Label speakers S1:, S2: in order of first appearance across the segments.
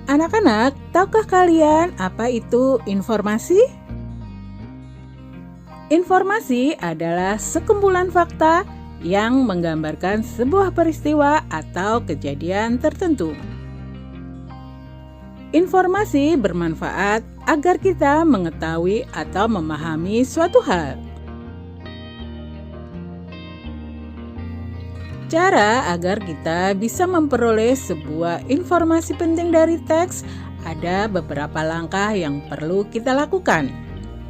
S1: Anak-anak, tahukah kalian apa itu informasi? Informasi adalah sekumpulan fakta yang menggambarkan sebuah peristiwa atau kejadian tertentu. Informasi bermanfaat agar kita mengetahui atau memahami suatu hal. Cara agar kita bisa memperoleh sebuah informasi penting dari teks, ada beberapa langkah yang perlu kita lakukan,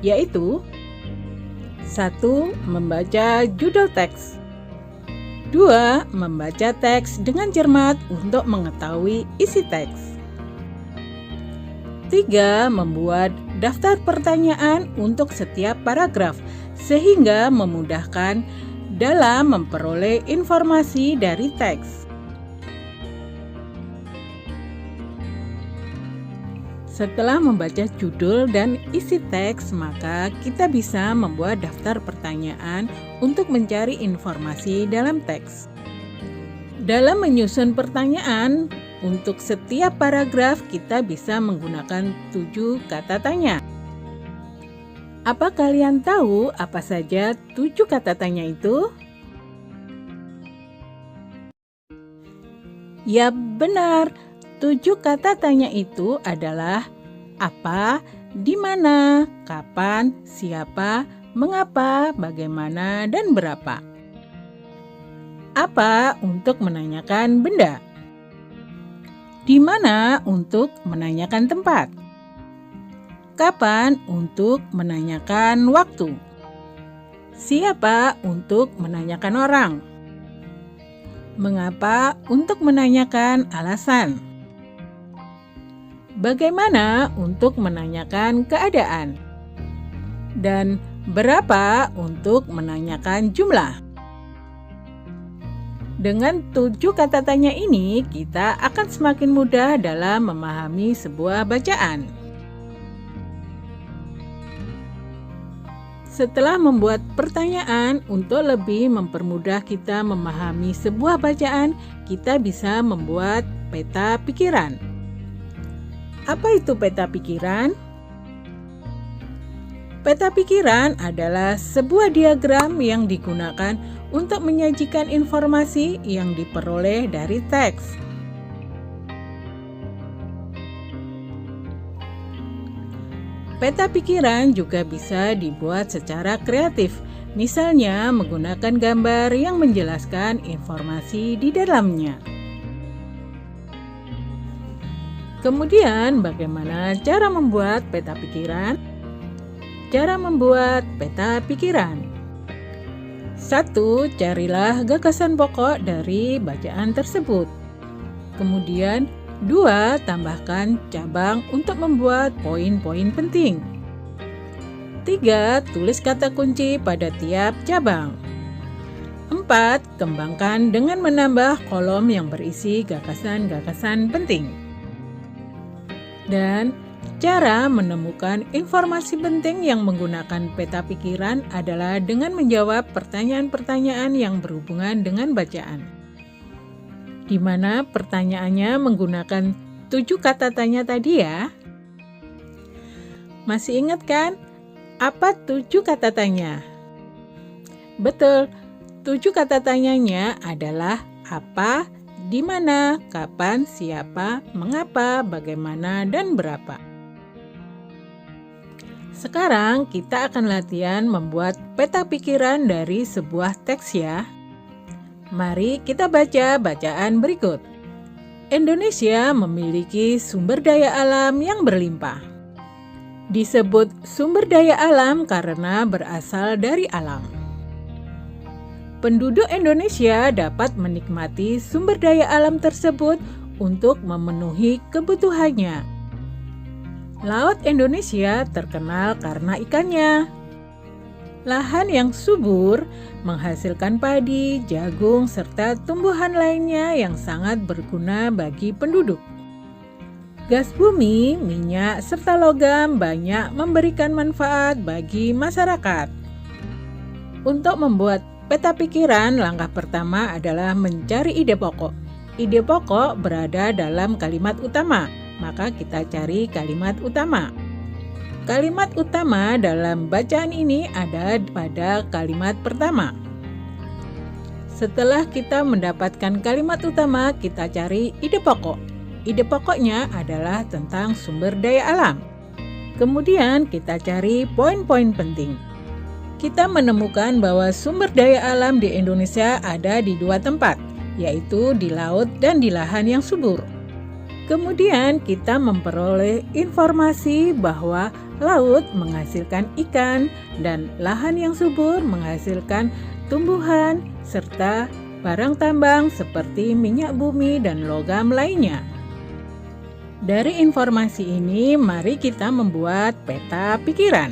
S1: yaitu 1. Membaca judul teks. 2. Membaca teks dengan cermat untuk mengetahui isi teks. 3. Membuat daftar pertanyaan untuk setiap paragraf sehingga memudahkan dalam memperoleh informasi dari teks. Setelah membaca judul dan isi teks, maka kita bisa membuat daftar pertanyaan untuk mencari informasi dalam teks. Dalam menyusun pertanyaan, untuk setiap paragraf kita bisa menggunakan 7 kata tanya. Apa kalian tahu apa saja 7 kata tanya itu? Ya benar, 7 kata tanya itu adalah apa, di mana, kapan, siapa, mengapa, bagaimana, dan berapa. Apa untuk menanyakan benda? Di mana untuk menanyakan tempat? Kapan untuk menanyakan waktu? Siapa untuk menanyakan orang? Mengapa untuk menanyakan alasan? Bagaimana untuk menanyakan keadaan? Dan berapa untuk menanyakan jumlah? Dengan 7 kata tanya ini, kita akan semakin mudah dalam memahami sebuah bacaan. Setelah membuat pertanyaan untuk lebih mempermudah kita memahami sebuah bacaan, kita bisa membuat peta pikiran. Apa itu peta pikiran? Peta pikiran adalah sebuah diagram yang digunakan untuk menyajikan informasi yang diperoleh dari teks. Peta pikiran juga bisa dibuat secara kreatif, misalnya menggunakan gambar yang menjelaskan informasi di dalamnya. Kemudian, bagaimana cara membuat peta pikiran? Cara membuat peta pikiran. 1. Carilah gagasan pokok dari bacaan tersebut. Kemudian, 2. Tambahkan cabang untuk membuat poin-poin penting. 3. Tulis kata kunci pada tiap cabang. 4. Kembangkan dengan menambah kolom yang berisi gagasan-gagasan penting. Dan cara menemukan informasi penting yang menggunakan peta pikiran adalah dengan menjawab pertanyaan-pertanyaan yang berhubungan dengan bacaan, di mana pertanyaannya menggunakan 7 kata tanya tadi ya. Masih ingat kan? Apa 7 kata tanya? Betul, 7 kata tanyanya adalah apa, di mana, kapan, siapa, mengapa, bagaimana, dan berapa. Sekarang kita akan latihan membuat peta pikiran dari sebuah teks ya. Mari kita baca bacaan berikut. Indonesia memiliki sumber daya alam yang berlimpah. Disebut sumber daya alam karena berasal dari alam. Penduduk Indonesia dapat menikmati sumber daya alam tersebut untuk memenuhi kebutuhannya. Laut Indonesia terkenal karena ikannya. Lahan yang subur menghasilkan padi, jagung, serta tumbuhan lainnya yang sangat berguna bagi penduduk. Gas bumi, minyak, serta logam banyak memberikan manfaat bagi masyarakat. Untuk membuat peta pikiran, langkah pertama adalah mencari ide pokok. Ide pokok berada dalam kalimat utama. maka kita cari kalimat utama. Kalimat utama dalam bacaan ini ada pada kalimat pertama. Setelah kita mendapatkan kalimat utama, kita cari ide pokok. Ide pokoknya adalah tentang sumber daya alam. Kemudian kita cari poin-poin penting. Kita menemukan bahwa sumber daya alam di Indonesia ada di 2 tempat, yaitu di laut dan di lahan yang subur. Kemudian kita memperoleh informasi bahwa laut menghasilkan ikan dan lahan yang subur menghasilkan tumbuhan serta barang tambang seperti minyak bumi dan logam lainnya. Dari informasi ini, mari kita membuat peta pikiran.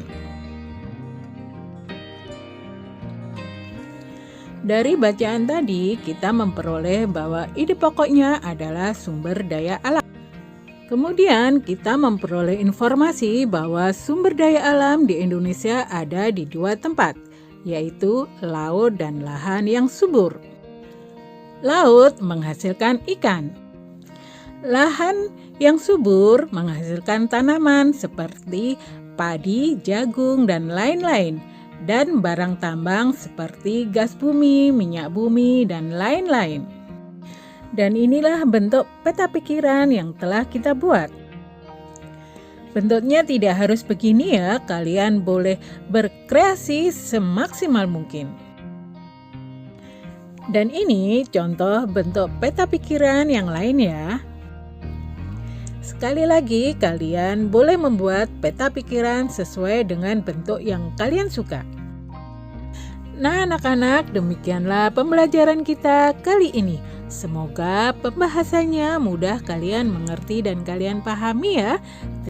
S1: Dari bacaan tadi, kita memperoleh bahwa ide pokoknya adalah sumber daya alam. Kemudian kita memperoleh informasi bahwa sumber daya alam di Indonesia ada di 2 tempat, yaitu laut dan lahan yang subur. Laut menghasilkan ikan. Lahan yang subur menghasilkan tanaman seperti padi, jagung, dan lain-lain, dan barang tambang seperti gas bumi, minyak bumi, dan lain-lain. Dan inilah bentuk peta pikiran yang telah kita buat. Bentuknya tidak harus begini ya, kalian boleh berkreasi semaksimal mungkin. Dan ini contoh bentuk peta pikiran yang lain ya. Sekali lagi, kalian boleh membuat peta pikiran sesuai dengan bentuk yang kalian suka. Nah, anak-anak, demikianlah pembelajaran kita kali ini. Semoga pembahasannya mudah kalian mengerti dan kalian pahami ya.